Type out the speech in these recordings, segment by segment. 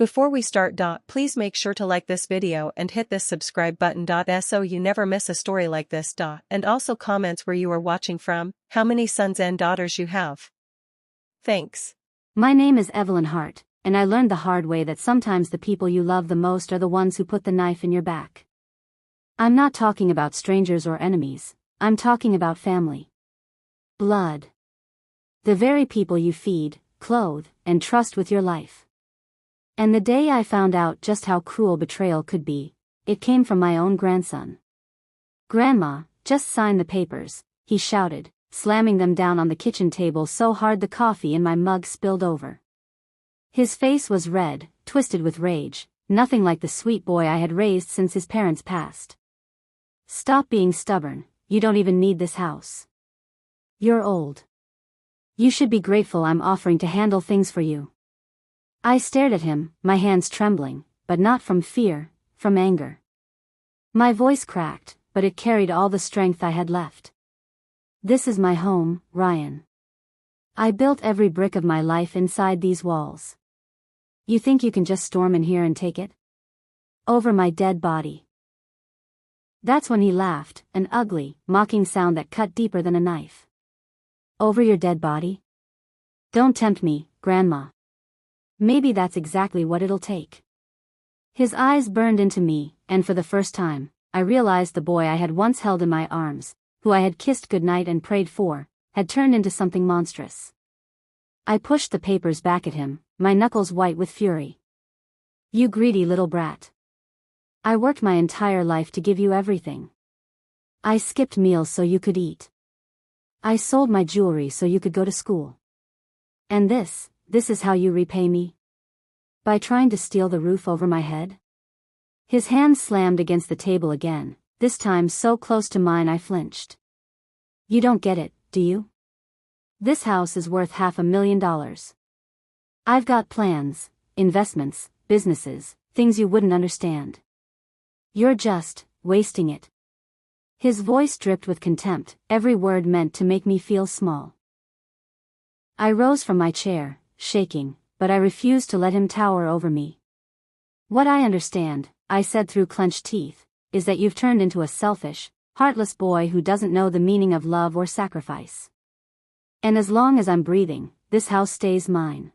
Before we start, please make sure to like this video and hit this subscribe button, so you never miss a story like this. And also comments where you are watching from, how many sons and daughters you have. Thanks. My name is Evelyn Hart, and I learned the hard way that sometimes the people you love the most are the ones who put the knife in your back. I'm not talking about strangers or enemies, I'm talking about family. Blood. The very people you feed, clothe, and trust with your life. And the day I found out just how cruel betrayal could be, it came from my own grandson. "Grandma, just sign the papers," he shouted, slamming them down on the kitchen table so hard the coffee in my mug spilled over. His face was red, twisted with rage, nothing like the sweet boy I had raised since his parents passed. "Stop being stubborn, you don't even need this house. You're old. You should be grateful I'm offering to handle things for you." I stared at him, my hands trembling, but not from fear, from anger. My voice cracked, but it carried all the strength I had left. "This is my home, Ryan. I built every brick of my life inside these walls. You think you can just storm in here and take it? Over my dead body?" That's when he laughed, an ugly, mocking sound that cut deeper than a knife. "Over your dead body? Don't tempt me, Grandma. Maybe that's exactly what it'll take." His eyes burned into me, and for the first time, I realized the boy I had once held in my arms, who I had kissed goodnight and prayed for, had turned into something monstrous. I pushed the papers back at him, my knuckles white with fury. "You greedy little brat. I worked my entire life to give you everything. I skipped meals so you could eat. I sold my jewelry so you could go to school. And this is how you repay me? By trying to steal the roof over my head?" His hand slammed against the table again, this time so close to mine I flinched. "You don't get it, do you? This house is worth $500,000. I've got plans, investments, businesses, things you wouldn't understand. You're just wasting it." His voice dripped with contempt, every word meant to make me feel small. I rose from my chair, shaking, but I refused to let him tower over me. "What I understand," I said through clenched teeth, "is that you've turned into a selfish, heartless boy who doesn't know the meaning of love or sacrifice. And as long as I'm breathing, this house stays mine."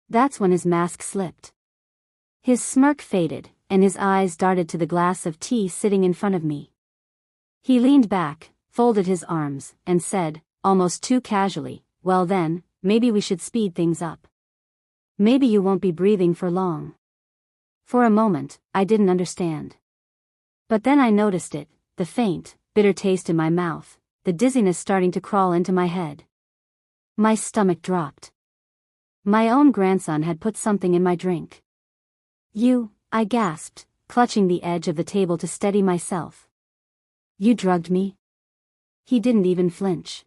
That's when his mask slipped. His smirk faded, and his eyes darted to the glass of tea sitting in front of me. He leaned back, folded his arms, and said, almost too casually, "Well then, maybe we should speed things up. Maybe you won't be breathing for long." For a moment, I didn't understand. But then I noticed it, the faint, bitter taste in my mouth, the dizziness starting to crawl into my head. My stomach dropped. My own grandson had put something in my drink. "You," I gasped, clutching the edge of the table to steady myself. "You drugged me?" He didn't even flinch.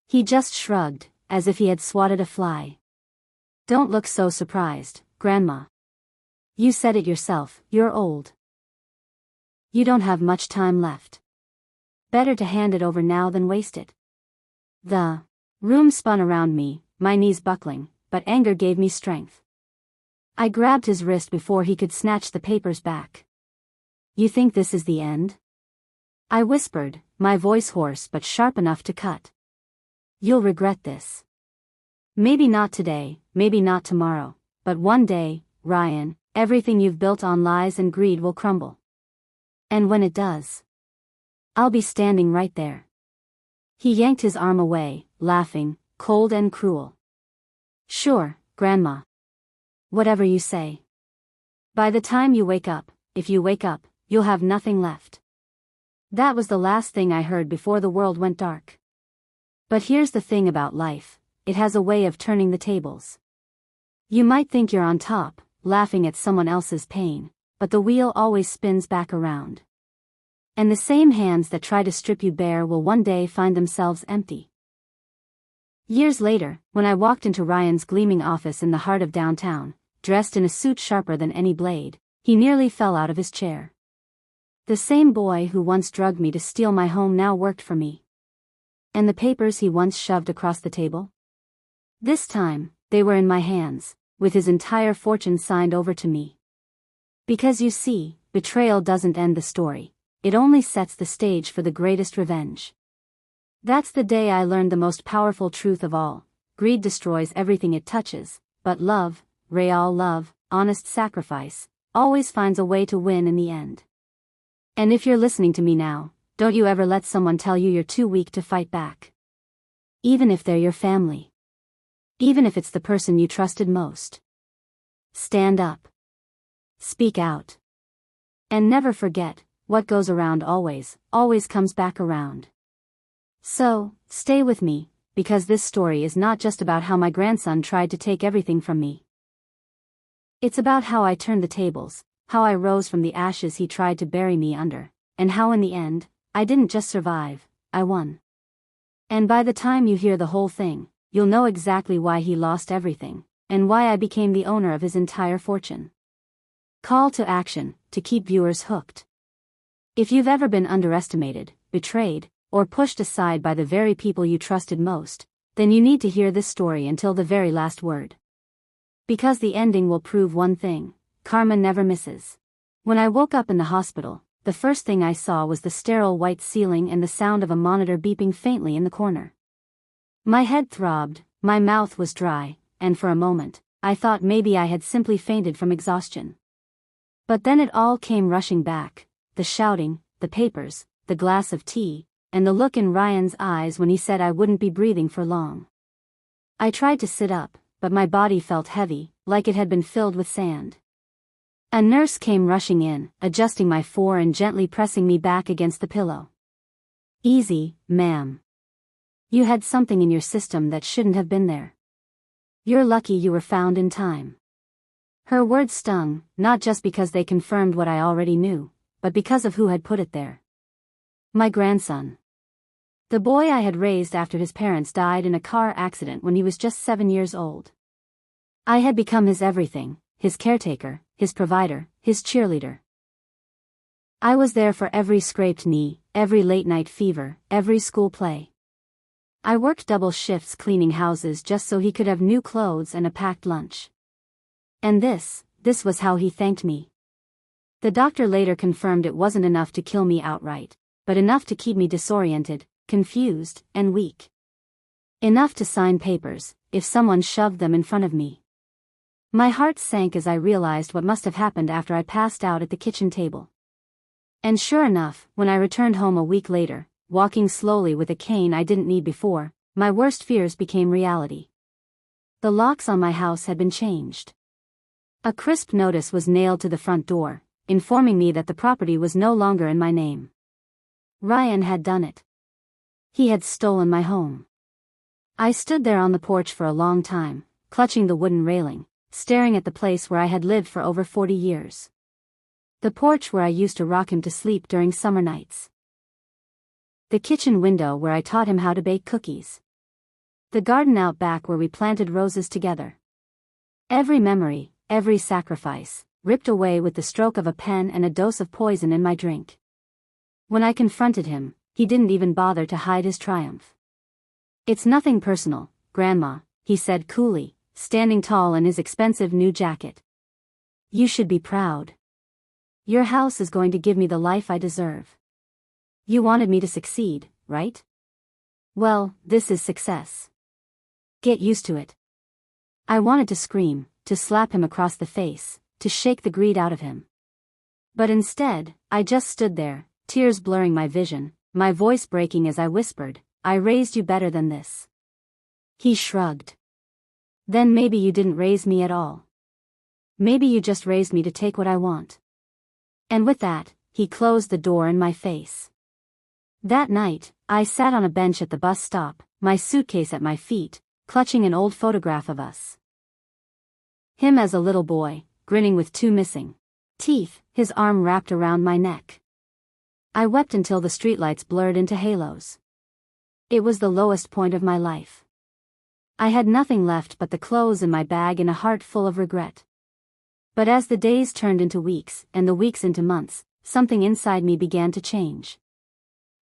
He just shrugged, as if he had swatted a fly. "Don't look so surprised, Grandma. You said it yourself, you're old. You don't have much time left. Better to hand it over now than waste it." The room spun around me, my knees buckling, but anger gave me strength. I grabbed his wrist before he could snatch the papers back. "You think this is the end?" I whispered, my voice hoarse but sharp enough to cut. "You'll regret this. Maybe not today, maybe not tomorrow, but one day, Ryan, everything you've built on lies and greed will crumble. And when it does, I'll be standing right there." He yanked his arm away, laughing, cold and cruel. "Sure, Grandma. Whatever you say. By the time you wake up, if you wake up, you'll have nothing left." That was the last thing I heard before the world went dark. But here's the thing about life, it has a way of turning the tables. You might think you're on top, laughing at someone else's pain, but the wheel always spins back around. And the same hands that try to strip you bare will one day find themselves empty. Years later, when I walked into Ryan's gleaming office in the heart of downtown, dressed in a suit sharper than any blade, he nearly fell out of his chair. The same boy who once drugged me to steal my home now worked for me. And the papers he once shoved across the table? This time, they were in my hands, with his entire fortune signed over to me. Because you see, betrayal doesn't end the story, it only sets the stage for the greatest revenge. That's the day I learned the most powerful truth of all: greed destroys everything it touches, but love, real love, honest sacrifice, always finds a way to win in the end. And if you're listening to me now, don't you ever let someone tell you you're too weak to fight back. Even if they're your family. Even if it's the person you trusted most. Stand up. Speak out. And never forget, what goes around always comes back around. So, stay with me, because this story is not just about how my grandson tried to take everything from me. It's about how I turned the tables, how I rose from the ashes he tried to bury me under, and how in the end, I didn't just survive, I won. And by the time you hear the whole thing, you'll know exactly why he lost everything, and why I became the owner of his entire fortune. Call to action, to keep viewers hooked. If you've ever been underestimated, betrayed, or pushed aside by the very people you trusted most, then you need to hear this story until the very last word. Because the ending will prove one thing: karma never misses. When I woke up in the hospital, the first thing I saw was the sterile white ceiling and the sound of a monitor beeping faintly in the corner. My head throbbed, my mouth was dry, and for a moment, I thought maybe I had simply fainted from exhaustion. But then it all came rushing back: the shouting, the papers, the glass of tea, and the look in Ryan's eyes when he said I wouldn't be breathing for long. I tried to sit up, but my body felt heavy, like it had been filled with sand. A nurse came rushing in, adjusting my fore and gently pressing me back against the pillow. "Easy, ma'am. You had something in your system that shouldn't have been there. You're lucky you were found in time." Her words stung, not just because they confirmed what I already knew, but because of who had put it there. My grandson. The boy I had raised after his parents died in a car accident when he was just 7 years old. I had become his everything, his caretaker, his provider, his cheerleader. I was there for every scraped knee, every late-night fever, every school play. I worked double shifts cleaning houses just so he could have new clothes and a packed lunch. And this was how he thanked me. The doctor later confirmed it wasn't enough to kill me outright, but enough to keep me disoriented, confused, and weak. Enough to sign papers, if someone shoved them in front of me. My heart sank as I realized what must have happened after I passed out at the kitchen table. And sure enough, when I returned home a week later, walking slowly with a cane I didn't need before, my worst fears became reality. The locks on my house had been changed. A crisp notice was nailed to the front door, informing me that the property was no longer in my name. Ryan had done it. He had stolen my home. I stood there on the porch for a long time, clutching the wooden railing, staring at the place where I had lived for over 40 years. The porch where I used to rock him to sleep during summer nights. The kitchen window where I taught him how to bake cookies. The garden out back where we planted roses together. Every memory, every sacrifice, ripped away with the stroke of a pen and a dose of poison in my drink. When I confronted him, he didn't even bother to hide his triumph. "It's nothing personal, Grandma," he said coolly, standing tall in his expensive new jacket. "You should be proud. Your house is going to give me the life I deserve. You wanted me to succeed, right? Well, this is success. Get used to it." I wanted to scream, to slap him across the face, to shake the greed out of him. But instead, I just stood there, tears blurring my vision, my voice breaking as I whispered, "I raised you better than this." He shrugged. "Then maybe you didn't raise me at all. Maybe you just raised me to take what I want." And with that, he closed the door in my face. That night, I sat on a bench at the bus stop, my suitcase at my feet, clutching an old photograph of us. Him as a little boy, grinning with 2 missing teeth, his arm wrapped around my neck. I wept until the streetlights blurred into halos. It was the lowest point of my life. I had nothing left but the clothes in my bag and a heart full of regret. But as the days turned into weeks, and the weeks into months, something inside me began to change.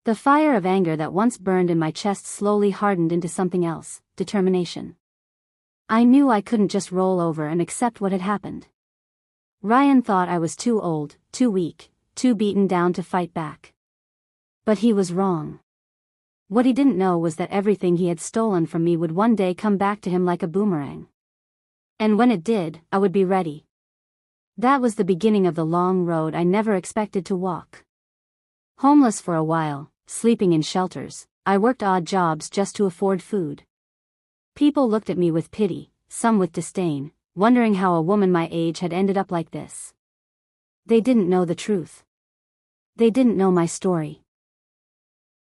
The fire of anger that once burned in my chest slowly hardened into something else: determination. I knew I couldn't just roll over and accept what had happened. Ryan thought I was too old, too weak, too beaten down to fight back. But he was wrong. What he didn't know was that everything he had stolen from me would one day come back to him like a boomerang. And when it did, I would be ready. That was the beginning of the long road I never expected to walk. Homeless for a while, sleeping in shelters, I worked odd jobs just to afford food. People looked at me with pity, some with disdain, wondering how a woman my age had ended up like this. They didn't know the truth. They didn't know my story.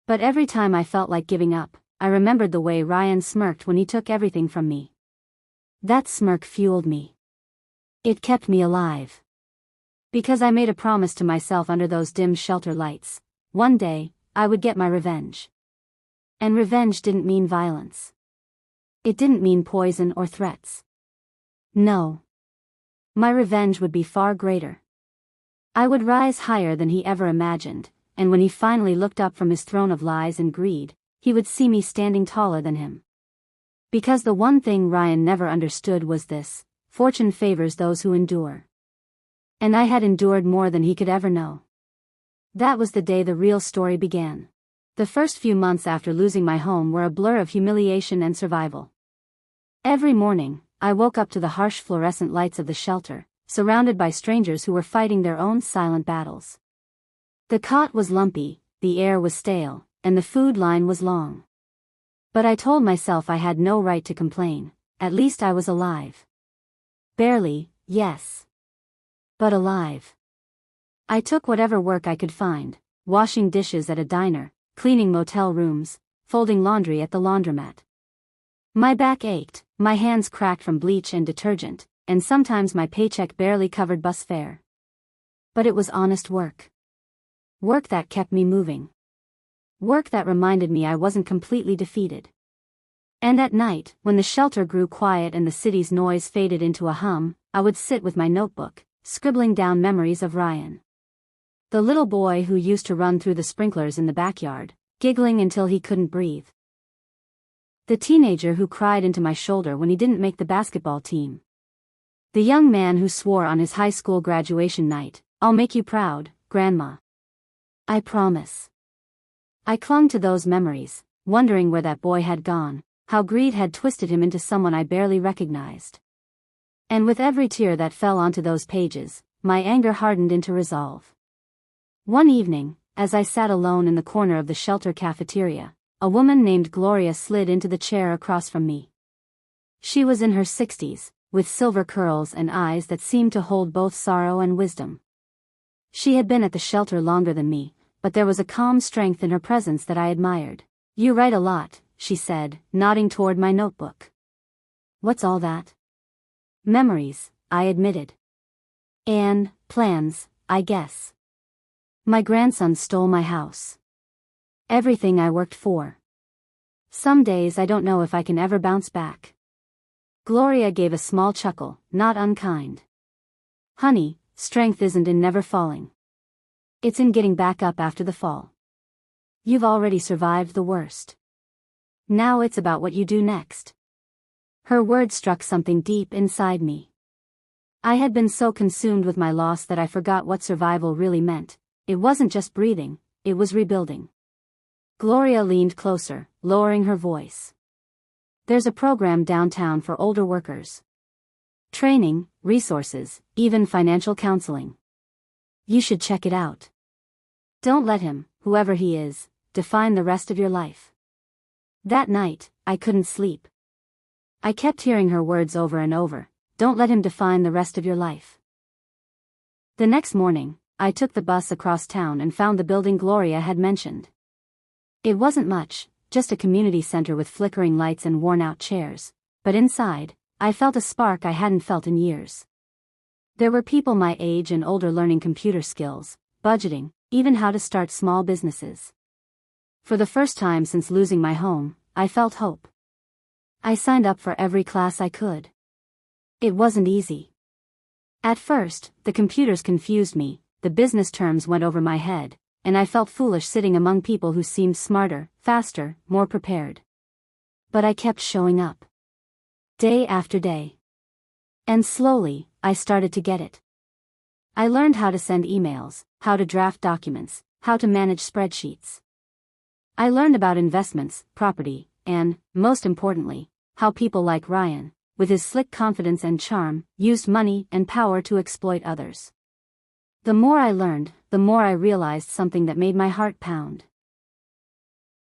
But every time I felt like giving up, I remembered the way Ryan smirked when he took everything from me. That smirk fueled me. It kept me alive. Because I made a promise to myself under those dim shelter lights. One day, I would get my revenge. And revenge didn't mean violence. It didn't mean poison or threats. No. My revenge would be far greater. I would rise higher than he ever imagined, and when he finally looked up from his throne of lies and greed, he would see me standing taller than him. Because the one thing Ryan never understood was this: fortune favors those who endure. And I had endured more than he could ever know. That was the day the real story began. The first few months after losing my home were a blur of humiliation and survival. Every morning, I woke up to the harsh fluorescent lights of the shelter, surrounded by strangers who were fighting their own silent battles. The cot was lumpy, the air was stale, and the food line was long. But I told myself I had no right to complain. At least I was alive. Barely, yes. But alive. I took whatever work I could find, washing dishes at a diner, cleaning motel rooms, folding laundry at the laundromat. My back ached, my hands cracked from bleach and detergent, and sometimes my paycheck barely covered bus fare. But it was honest work. Work that kept me moving. Work that reminded me I wasn't completely defeated. And at night, when the shelter grew quiet and the city's noise faded into a hum, I would sit with my notebook, scribbling down memories of Ryan. The little boy who used to run through the sprinklers in the backyard, giggling until he couldn't breathe. The teenager who cried into my shoulder when he didn't make the basketball team. The young man who swore on his high school graduation night, "I'll make you proud, Grandma. I promise." I clung to those memories, wondering where that boy had gone, how greed had twisted him into someone I barely recognized. And with every tear that fell onto those pages, my anger hardened into resolve. One evening, as I sat alone in the corner of the shelter cafeteria, a woman named Gloria slid into the chair across from me. She was in her 60s, with silver curls and eyes that seemed to hold both sorrow and wisdom. She had been at the shelter longer than me, but there was a calm strength in her presence that I admired. "You write a lot," she said, nodding toward my notebook. "What's all that?" "Memories," I admitted. "And plans, I guess. My grandson stole my house. Everything I worked for. Some days I don't know if I can ever bounce back." Gloria gave a small chuckle, not unkind. "Honey, strength isn't in never falling. It's in getting back up after the fall. You've already survived the worst. Now it's about what you do next." Her words struck something deep inside me. I had been so consumed with my loss that I forgot what survival really meant. It wasn't just breathing, it was rebuilding. Gloria leaned closer, lowering her voice. "There's a program downtown for older workers. Training, resources, even financial counseling. You should check it out. Don't let him, whoever he is, define the rest of your life." That night, I couldn't sleep. I kept hearing her words over and over. Don't let him define the rest of your life. The next morning, I took the bus across town and found the building Gloria had mentioned. It wasn't much, just a community center with flickering lights and worn-out chairs, but inside, I felt a spark I hadn't felt in years. There were people my age and older learning computer skills, budgeting, even how to start small businesses. For the first time since losing my home, I felt hope. I signed up for every class I could. It wasn't easy. At first, the computers confused me, the business terms went over my head, and I felt foolish sitting among people who seemed smarter, faster, more prepared. But I kept showing up. day after day. And slowly, I started to get it. I learned how to send emails, how to draft documents, how to manage spreadsheets. I learned about investments, property, and, most importantly, how people like Ryan, with his slick confidence and charm, used money and power to exploit others. The more I learned, the more I realized something that made my heart pound.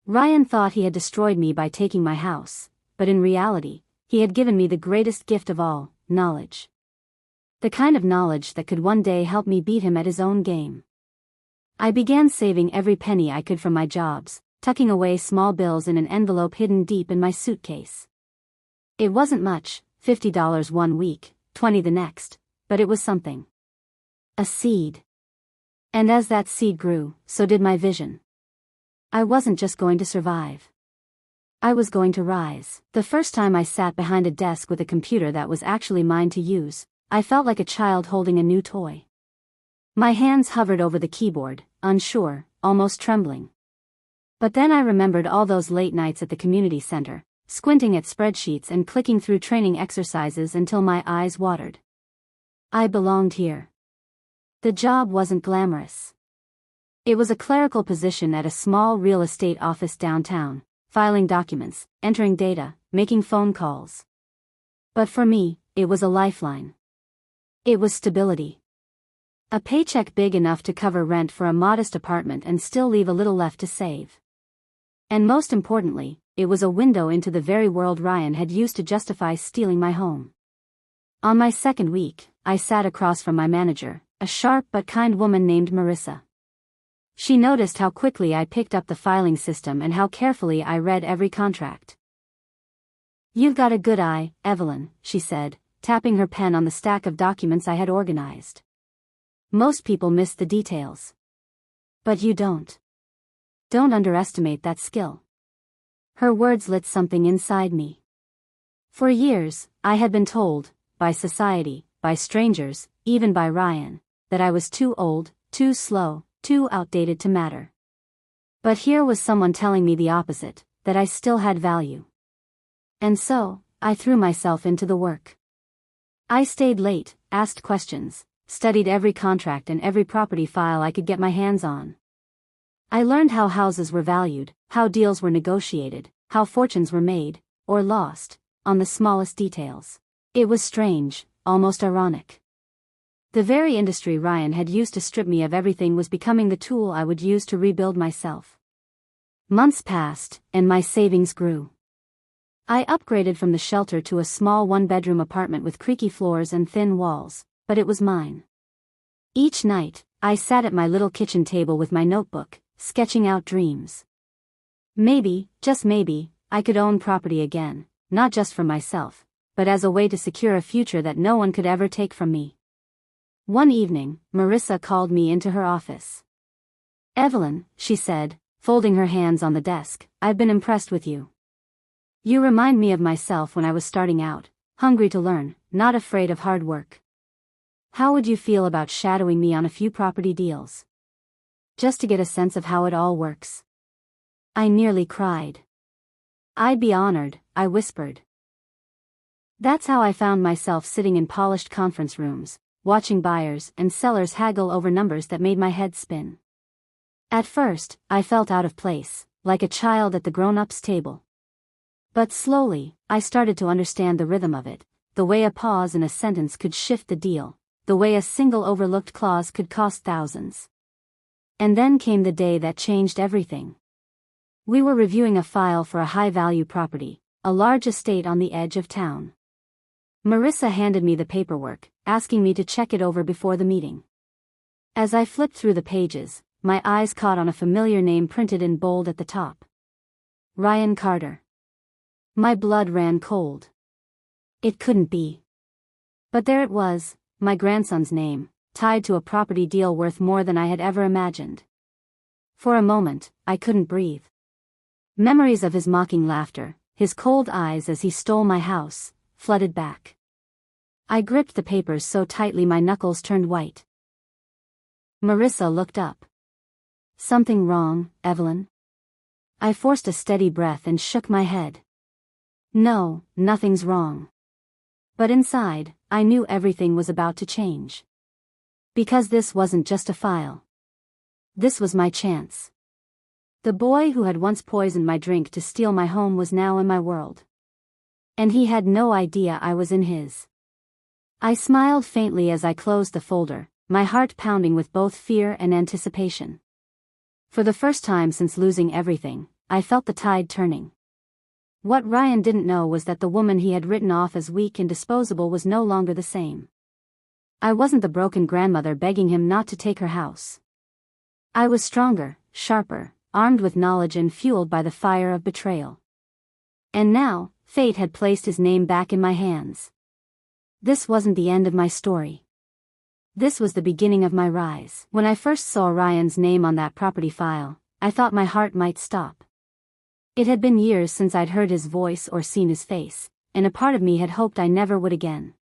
Ryan thought he had destroyed me by taking my house, but in reality, he had given me the greatest gift of all, knowledge. The kind of knowledge that could one day help me beat him at his own game. I began saving every penny I could from my jobs, tucking away small bills in an envelope hidden deep in my suitcase. It wasn't much, $50 one week, $20 the next, but it was something. A seed. And as that seed grew, so did my vision. I wasn't just going to survive. I was going to rise. The first time I sat behind a desk with a computer that was actually mine to use, I felt like a child holding a new toy. My hands hovered over the keyboard, unsure, almost trembling. But then I remembered all those late nights at the community center, squinting at spreadsheets and clicking through training exercises until my eyes watered. I belonged here. The job wasn't glamorous. It was a clerical position at a small real estate office downtown, filing documents, entering data, making phone calls. But for me, it was a lifeline. It was stability. A paycheck big enough to cover rent for a modest apartment and still leave a little left to save. And most importantly, it was a window into the very world Ryan had used to justify stealing my home. On my second week, I sat across from my manager, a sharp but kind woman named Marissa. She noticed how quickly I picked up the filing system and how carefully I read every contract. "You've got a good eye, Evelyn," she said, tapping her pen on the stack of documents I had organized. "Most people miss the details. But you don't. Don't underestimate that skill." Her words lit something inside me. For years, I had been told, by society, by strangers, even by Ryan, that I was too old, too slow, too outdated to matter. But here was someone telling me the opposite, that I still had value. And so, I threw myself into the work. I stayed late, asked questions, studied every contract and every property file I could get my hands on. I learned how houses were valued, how deals were negotiated, how fortunes were made, or lost, on the smallest details. It was strange, almost ironic. The very industry Ryan had used to strip me of everything was becoming the tool I would use to rebuild myself. Months passed, and my savings grew. I upgraded from the shelter to a small one-bedroom apartment with creaky floors and thin walls, but it was mine. Each night, I sat at my little kitchen table with my notebook, sketching out dreams. Maybe, just maybe, I could own property again, not just for myself, but as a way to secure a future that no one could ever take from me. One evening, Marissa called me into her office. "Evelyn," she said, folding her hands on the desk, "I've been impressed with you. You remind me of myself when I was starting out, hungry to learn, not afraid of hard work. How would you feel about shadowing me on a few property deals? Just to get a sense of how it all works." I nearly cried. "I'd be honored," I whispered. That's how I found myself sitting in polished conference rooms, watching buyers and sellers haggle over numbers that made my head spin. At first, I felt out of place, like a child at the grown-ups' table. But slowly, I started to understand the rhythm of it, the way a pause in a sentence could shift the deal, the way a single overlooked clause could cost thousands. And then came the day that changed everything. We were reviewing a file for a high-value property, a large estate on the edge of town. Marissa handed me the paperwork, asking me to check it over before the meeting. As I flipped through the pages, my eyes caught on a familiar name printed in bold at the top. Ryan Carter. My blood ran cold. It couldn't be. But there it was, my grandson's name, tied to a property deal worth more than I had ever imagined. For a moment, I couldn't breathe. Memories of his mocking laughter, his cold eyes as he stole my house, flooded back. I gripped the papers so tightly my knuckles turned white. Marissa looked up. "Something wrong, Evelyn?" I forced a steady breath and shook my head. "No, nothing's wrong. But inside, I knew everything was about to change. Because this wasn't just a file. This was my chance. The boy who had once poisoned my drink to steal my home was now in my world. And he had no idea I was in his. I smiled faintly as I closed the folder, my heart pounding with both fear and anticipation. For the first time since losing everything, I felt the tide turning. What Ryan didn't know was that the woman he had written off as weak and disposable was no longer the same. I wasn't the broken grandmother begging him not to take her house. I was stronger, sharper, armed with knowledge and fueled by the fire of betrayal. And now, fate had placed his name back in my hands. This wasn't the end of my story. This was the beginning of my rise. When I first saw Ryan's name on that property file, I thought my heart might stop. It had been years since I'd heard his voice or seen his face, and a part of me had hoped I never would again.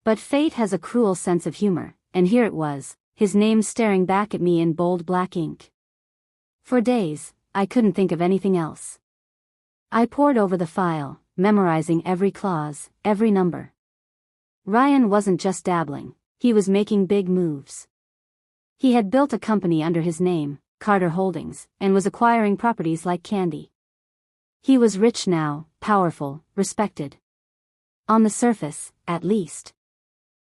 But fate has a cruel sense of humor, and here it was, his name staring back at me in bold black ink. For days, I couldn't think of anything else. I pored over the file, memorizing every clause, every number. Ryan wasn't just dabbling, he was making big moves. He had built a company under his name, Carter Holdings, and was acquiring properties like candy. He was rich now, powerful, respected. On the surface, at least.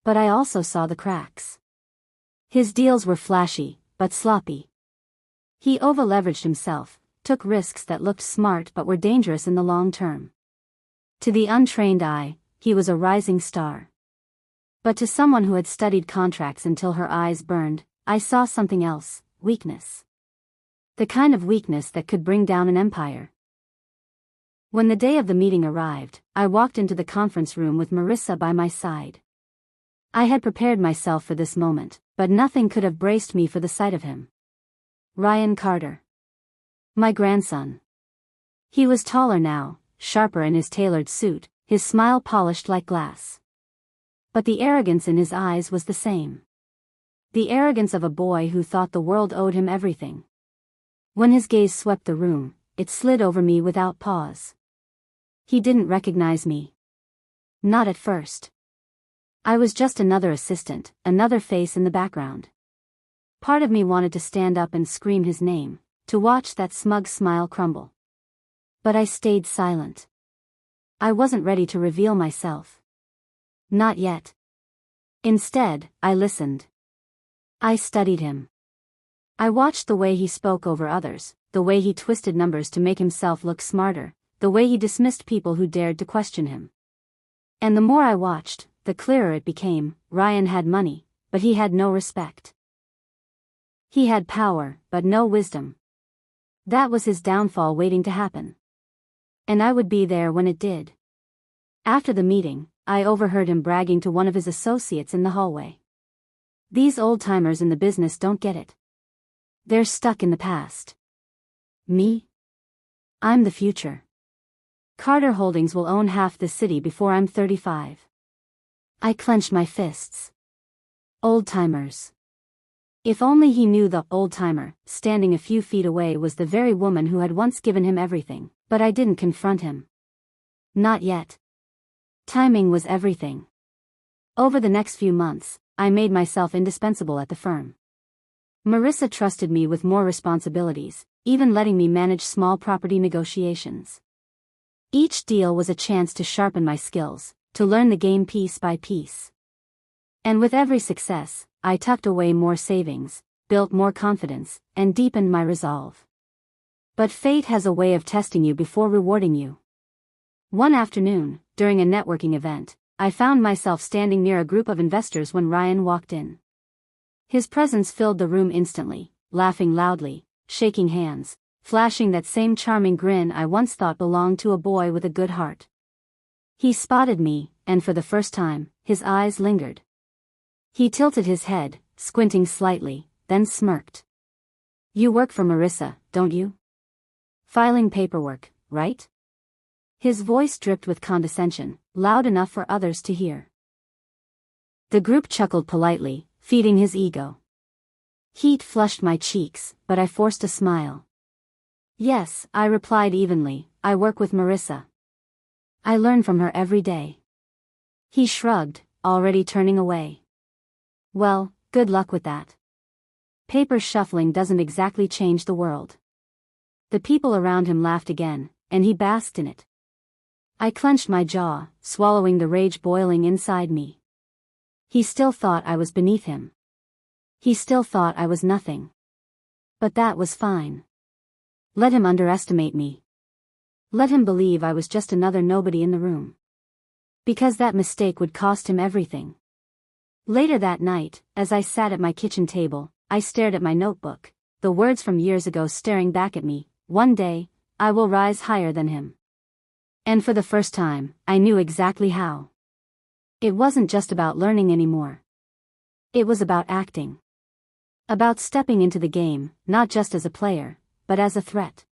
But I also saw the cracks. His deals were flashy, but sloppy. He over-leveraged himself, took risks that looked smart but were dangerous in the long term. To the untrained eye, he was a rising star. But to someone who had studied contracts until her eyes burned, I saw something else, weakness. The kind of weakness that could bring down an empire. When the day of the meeting arrived, I walked into the conference room with Marissa by my side. I had prepared myself for this moment, but nothing could have braced me for the sight of him. Ryan Carter. My grandson. He was taller now, sharper in his tailored suit, his smile polished like glass. But the arrogance in his eyes was the same. The arrogance of a boy who thought the world owed him everything. When his gaze swept the room, it slid over me without pause. He didn't recognize me. Not at first. I was just another assistant, another face in the background. Part of me wanted to stand up and scream his name, to watch that smug smile crumble. But I stayed silent. I wasn't ready to reveal myself. Not yet. Instead, I listened. I studied him. I watched the way he spoke over others, the way he twisted numbers to make himself look smarter, the way he dismissed people who dared to question him. And the more I watched, the clearer it became. Ryan had money, but he had no respect. He had power, but no wisdom. That was his downfall waiting to happen. And I would be there when it did. After the meeting, I overheard him bragging to one of his associates in the hallway. These old-timers in the business don't get it. They're stuck in the past. Me? I'm the future. Carter Holdings will own half the city before I'm 35. I clenched my fists. Old-timers. If only he knew the old-timer, standing a few feet away, was the very woman who had once given him everything, but I didn't confront him. Not yet. Timing was everything. Over the next few months, I made myself indispensable at the firm. Marissa trusted me with more responsibilities, even letting me manage small property negotiations. Each deal was a chance to sharpen my skills, to learn the game piece by piece. And with every success, I tucked away more savings, built more confidence, and deepened my resolve. But fate has a way of testing you before rewarding you. One afternoon, during a networking event, I found myself standing near a group of investors when Ryan walked in. His presence filled the room instantly, laughing loudly, shaking hands, flashing that same charming grin I once thought belonged to a boy with a good heart. He spotted me, and for the first time, his eyes lingered. He tilted his head, squinting slightly, then smirked. "You work for Marissa, don't you? Filing paperwork, right?" His voice dripped with condescension, loud enough for others to hear. The group chuckled politely, feeding his ego. Heat flushed my cheeks, but I forced a smile. "Yes," I replied evenly, "I work with Marissa. I learn from her every day." He shrugged, already turning away. Well, good luck with that. Paper shuffling doesn't exactly change the world. The people around him laughed again, and he basked in it. I clenched my jaw, swallowing the rage boiling inside me. He still thought I was beneath him. He still thought I was nothing. But that was fine. Let him underestimate me. Let him believe I was just another nobody in the room. Because that mistake would cost him everything. Later that night, as I sat at my kitchen table, I stared at my notebook, the words from years ago staring back at me. One day, I will rise higher than him. And for the first time, I knew exactly how. It wasn't just about learning anymore. It was about acting. About stepping into the game, not just as a player, but as a threat.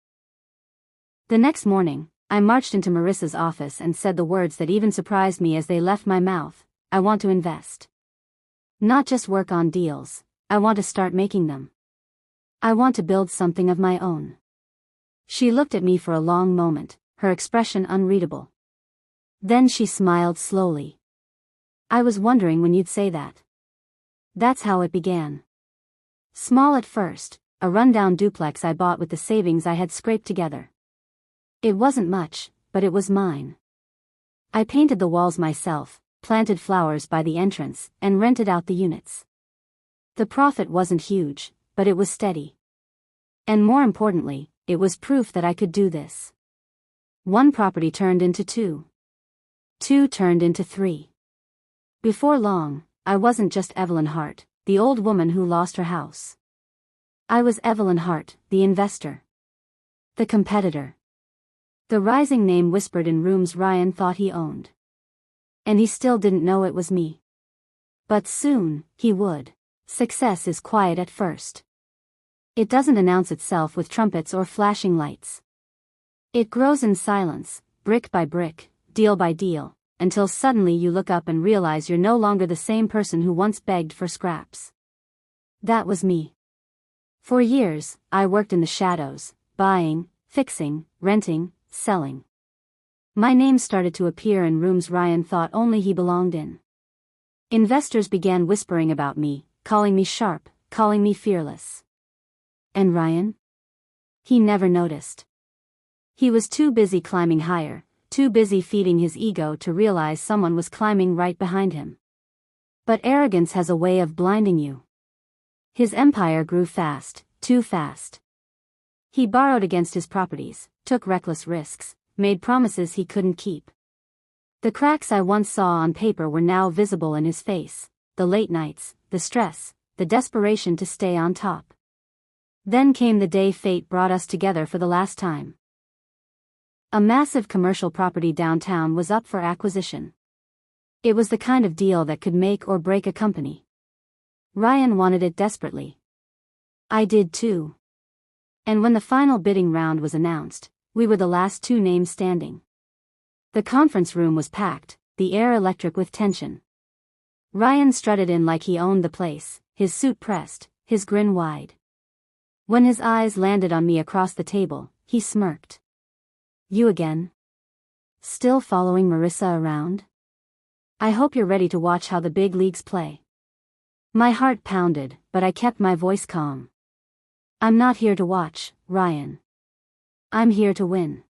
The next morning, I marched into Marissa's office and said the words that even surprised me as they left my mouth. I want to invest. Not just work on deals, I want to start making them. I want to build something of my own. She looked at me for a long moment, her expression unreadable. Then she smiled slowly. I was wondering when you'd say that. That's how it began. Small at first, a rundown duplex I bought with the savings I had scraped together. It wasn't much, but it was mine. I painted the walls myself, planted flowers by the entrance, and rented out the units. The profit wasn't huge, but it was steady. And more importantly, it was proof that I could do this. One property turned into two. Two turned into three. Before long, I wasn't just Evelyn Hart, the old woman who lost her house. I was Evelyn Hart, the investor. The competitor. The rising name whispered in rooms Ryan thought he owned. And he still didn't know it was me. But soon, he would. Success is quiet at first. It doesn't announce itself with trumpets or flashing lights. It grows in silence, brick by brick, deal by deal, until suddenly you look up and realize you're no longer the same person who once begged for scraps. That was me. For years, I worked in the shadows, buying, fixing, renting, selling. My name started to appear in rooms Ryan thought only he belonged in. Investors began whispering about me, calling me sharp, calling me fearless. And Ryan? He never noticed. He was too busy climbing higher, too busy feeding his ego to realize someone was climbing right behind him. But arrogance has a way of blinding you. His empire grew fast, too fast. He borrowed against his properties, took reckless risks, made promises he couldn't keep. The cracks I once saw on paper were now visible in his face, the late nights, the stress, the desperation to stay on top. Then came the day fate brought us together for the last time. A massive commercial property downtown was up for acquisition. It was the kind of deal that could make or break a company. Ryan wanted it desperately. I did too. And when the final bidding round was announced, we were the last two names standing. The conference room was packed, the air electric with tension. Ryan strutted in like he owned the place, his suit pressed, his grin wide. When his eyes landed on me across the table, he smirked. You again? Still following Marissa around? I hope you're ready to watch how the big leagues play. My heart pounded, but I kept my voice calm. I'm not here to watch, Ryan. I'm here to win.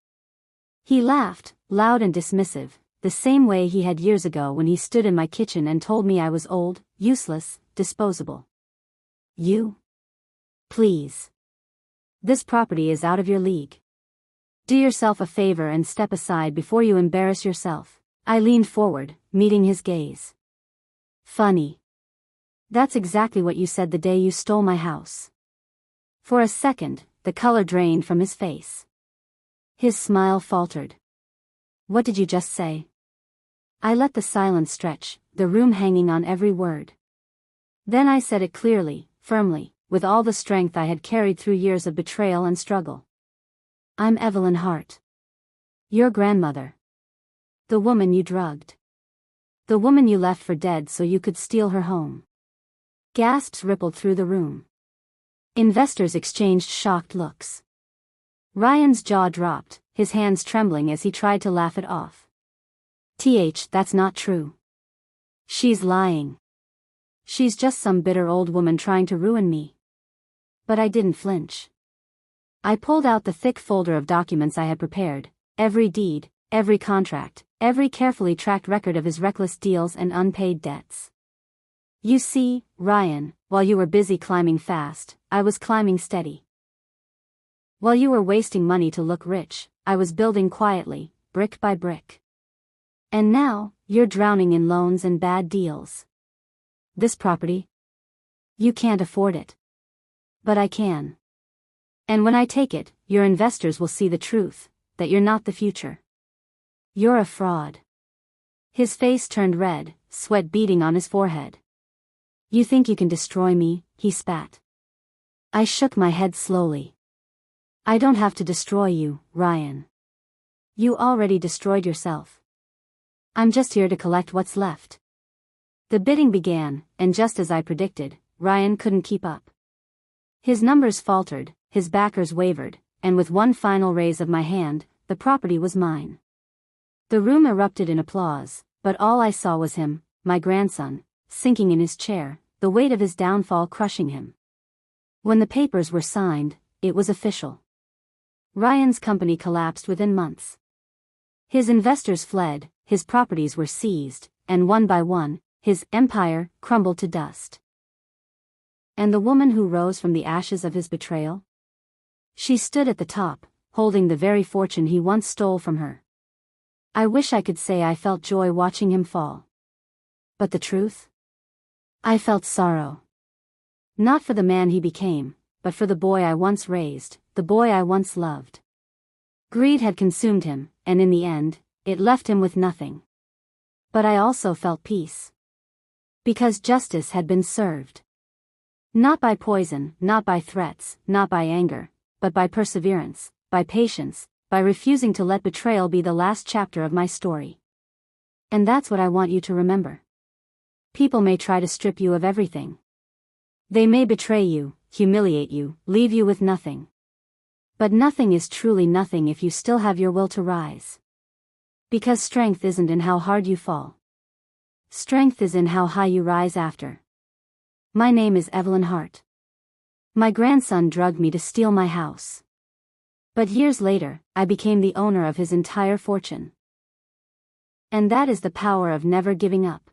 He laughed, loud and dismissive, the same way he had years ago when he stood in my kitchen and told me I was old, useless, disposable. You? Please. This property is out of your league. Do yourself a favor and step aside before you embarrass yourself. I leaned forward, meeting his gaze. Funny. That's exactly what you said the day you stole my house. For a second, the color drained from his face. His smile faltered. What did you just say? I let the silence stretch, the room hanging on every word. Then I said it clearly, firmly, with all the strength I had carried through years of betrayal and struggle. I'm Evelyn Hart. Your grandmother. The woman you drugged. The woman you left for dead so you could steal her home. Gasps rippled through the room. Investors exchanged shocked looks. Ryan's jaw dropped, his hands trembling as he tried to laugh it off. That's not true. She's lying. She's just some bitter old woman trying to ruin me. But I didn't flinch. I pulled out the thick folder of documents I had prepared, every deed, every contract, every carefully tracked record of his reckless deals and unpaid debts. You see, Ryan, while you were busy climbing fast, I was climbing steady. While you were wasting money to look rich, I was building quietly, brick by brick. And now, you're drowning in loans and bad deals. This property? You can't afford it. But I can. And when I take it, your investors will see the truth, that you're not the future. You're a fraud. His face turned red, sweat beading on his forehead. You think you can destroy me, he spat. I shook my head slowly. I don't have to destroy you, Ryan. You already destroyed yourself. I'm just here to collect what's left. The bidding began, and just as I predicted, Ryan couldn't keep up. His numbers faltered, his backers wavered, and with one final raise of my hand, the property was mine. The room erupted in applause, but all I saw was him, my grandson, sinking in his chair, the weight of his downfall crushing him. When the papers were signed, it was official. Ryan's company collapsed within months. His investors fled, his properties were seized, and one by one, his empire crumbled to dust. And the woman who rose from the ashes of his betrayal? She stood at the top, holding the very fortune he once stole from her. I wish I could say I felt joy watching him fall. But the truth? I felt sorrow. Not for the man he became, but for the boy I once raised, the boy I once loved. Greed had consumed him, and in the end, it left him with nothing. But I also felt peace. Because justice had been served. Not by poison, not by threats, not by anger, but by perseverance, by patience, by refusing to let betrayal be the last chapter of my story. And that's what I want you to remember. People may try to strip you of everything. They may betray you, humiliate you, leave you with nothing. But nothing is truly nothing if you still have your will to rise. Because strength isn't in how hard you fall. Strength is in how high you rise after. My name is Evelyn Hart. My grandson drugged me to steal my house. But years later, I became the owner of his entire fortune. And that is the power of never giving up.